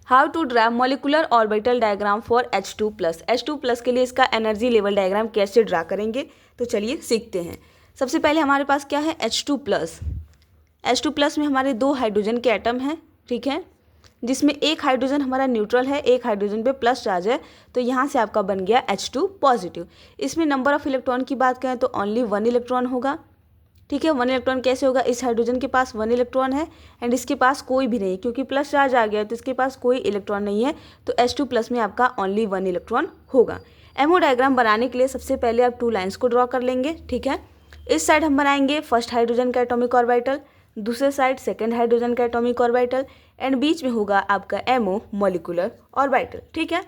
How to draw molecular orbital diagram for H2+। H2+ के लिए इसका एनर्जी लेवल डायग्राम कैसे ड्रा करेंगे, तो चलिए सीखते हैं। सबसे पहले हमारे पास क्या है, H2+। H2+ में हमारे 2 हाइड्रोजन के एटम हैं, ठीक है, जिसमें एक हाइड्रोजन हमारा न्यूट्रल है, एक हाइड्रोजन पे प्लस चार्ज है, तो यहाँ से आपका बन गया H2 इसमें नंबर ऑफ इलेक्ट्रॉन की बात करें तो ओनली 1 इलेक्ट्रॉन होगा, ठीक है। 1 इलेक्ट्रॉन कैसे होगा, इस हाइड्रोजन के पास 1 इलेक्ट्रॉन है एंड इसके पास कोई भी नहीं, क्योंकि प्लस चार्ज आ गया तो इसके पास कोई इलेक्ट्रॉन नहीं है, तो H2+ में आपका ओनली 1 इलेक्ट्रॉन होगा। एमओ डायग्राम बनाने के लिए सबसे पहले आप 2 लाइन्स को ड्रॉ कर लेंगे, ठीक है। इस साइड हम बनाएंगे फर्स्ट हाइड्रोजन का एटॉमिक ऑर्बिटल, दूसरे साइड सेकेंड हाइड्रोजन का एटॉमिक ऑर्बिटल एंड बीच में होगा आपका एमओ मॉलिकुलर ऑर्बिटल, ठीक है।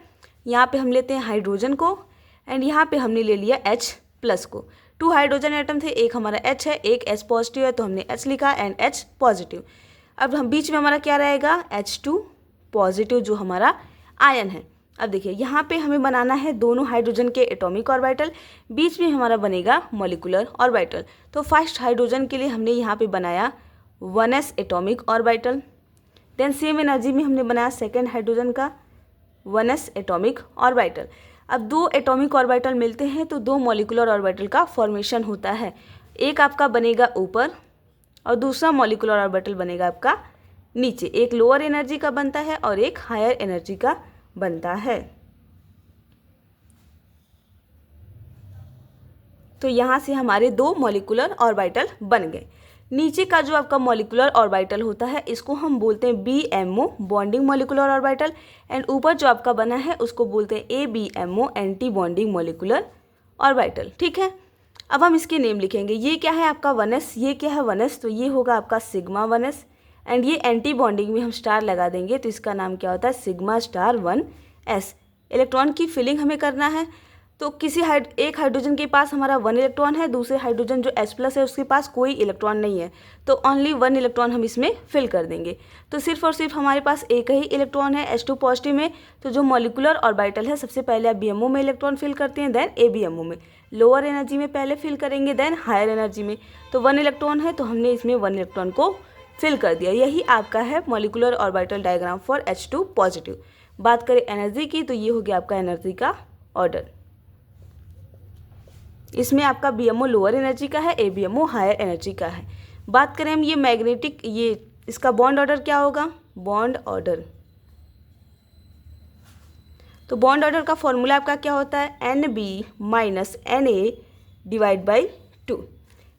यहाँ पे हम लेते हैं हाइड्रोजन को एंड यहाँ पे हमने ले लिया H+ को। 2 हाइड्रोजन एटम थे, एक हमारा H है, एक H पॉजिटिव है, तो हमने H लिखा एंड H पॉजिटिव। अब हम बीच में हमारा क्या रहेगा, H2 पॉजिटिव जो हमारा आयन है। अब देखिए यहाँ पे हमें बनाना है दोनों हाइड्रोजन के एटॉमिक ऑर्बिटल, बीच में हमारा बनेगा मॉलिकुलर ऑर्बिटल। तो फर्स्ट हाइड्रोजन के लिए हमने यहाँ पे बनाया 1s atomic orbital, then same energy में हमने बनाया सेकेंड हाइड्रोजन का 1s एटॉमिक ऑर्बिटल। अब 2 एटॉमिक ऑर्बिटल मिलते हैं तो 2 मॉलिकुलर ऑर्बिटल का फॉर्मेशन होता है, एक आपका बनेगा ऊपर और दूसरा मॉलिकुलर ऑर्बिटल बनेगा आपका नीचे। एक लोअर एनर्जी का बनता है और एक हायर एनर्जी का बनता है। तो यहाँ से हमारे 2 मॉलिकुलर ऑर्बिटल बन गए। नीचे का जो आपका मॉलिकुलर ऑर्बिटल होता है इसको हम बोलते हैं BMO bonding molecular orbital and ऊपर जो आपका बना है उसको बोलते हैं ABMO anti bonding molecular orbital, ठीक है। अब हम इसके नेम लिखेंगे, ये क्या है आपका 1s, ये क्या है 1s, तो ये होगा आपका सिग्मा 1s एंड ये एंटी बॉन्डिंग में हम स्टार लगा देंगे तो इसका नाम क्या होता है, सिग्मा स्टार 1s। इलेक्ट्रॉन की फिलिंग हमें करना है, तो किसी एक हाइड्रोजन के पास हमारा 1 इलेक्ट्रॉन है, दूसरे हाइड्रोजन जो H+ है उसके पास कोई इलेक्ट्रॉन नहीं है, तो ओनली 1 इलेक्ट्रॉन हम इसमें फिल कर देंगे। तो सिर्फ और सिर्फ हमारे पास एक ही इलेक्ट्रॉन है H2 पॉजिटिव में, तो जो मॉलिकुलर ऑर्बिटल है सबसे पहले आप BMO में इलेक्ट्रॉन फिल करते हैं, देन ABMO में, लोअर एनर्जी में पहले फिल करेंगे देन हायर एनर्जी में। तो 1 इलेक्ट्रॉन है तो हमने इसमें 1 इलेक्ट्रॉन को फिल कर दिया। यही आपका है molecular orbital diagram for H2 positive. बात करें एनर्जी की तो ये हो गया आपका एनर्जी का ऑर्डर। इसमें आपका BMO लोअर एनर्जी का है, ABMO हायर एनर्जी का है। बात करें हम ये मैग्नेटिक, ये इसका बॉन्ड ऑर्डर क्या होगा, बॉन्ड ऑर्डर, तो बॉन्ड ऑर्डर का फॉर्मूला आपका क्या होता है, NB minus NA divide by 2।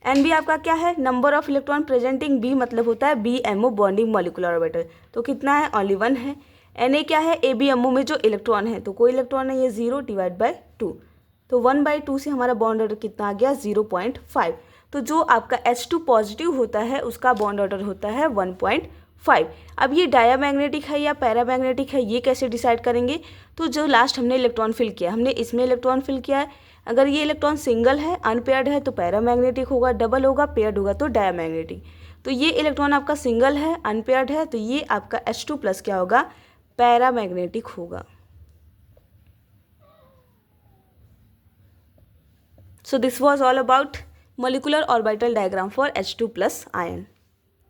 NB आपका क्या है, number of electron presenting B, मतलब होता है BMO बॉन्डिंग मॉलिकुलर ऑर्बिटल, तो कितना है, ओनली 1 है। NA क्या है, ABMO में जो इलेक्ट्रॉन है, तो कोई इलेक्ट्रॉन नहीं है, 0 डिवाइड बाई 2, तो 1/2 से हमारा बॉन्ड ऑर्डर कितना आ गया, 0.5। तो जो आपका H2 पॉजिटिव होता है उसका बॉन्ड ऑर्डर होता है 1.5। अब ये डायामैग्नेटिक है या पैरामैग्नेटिक है ये कैसे डिसाइड करेंगे, तो जो लास्ट हमने इलेक्ट्रॉन फिल किया, हमने इसमें इलेक्ट्रॉन फिल किया है, अगर ये इलेक्ट्रॉन सिंगल है अनपेयर्ड है तो पैरामैग्नेटिक होगा, डबल होगा पेयर्ड होगा तो डायामैग्नेटिक। तो ये इलेक्ट्रॉन आपका सिंगल है अनपेयर्ड है तो ये आपका H2+ क्या होगा, पैरामैग्नेटिक होगा। So this was all about molecular orbital diagram for H2+ ion.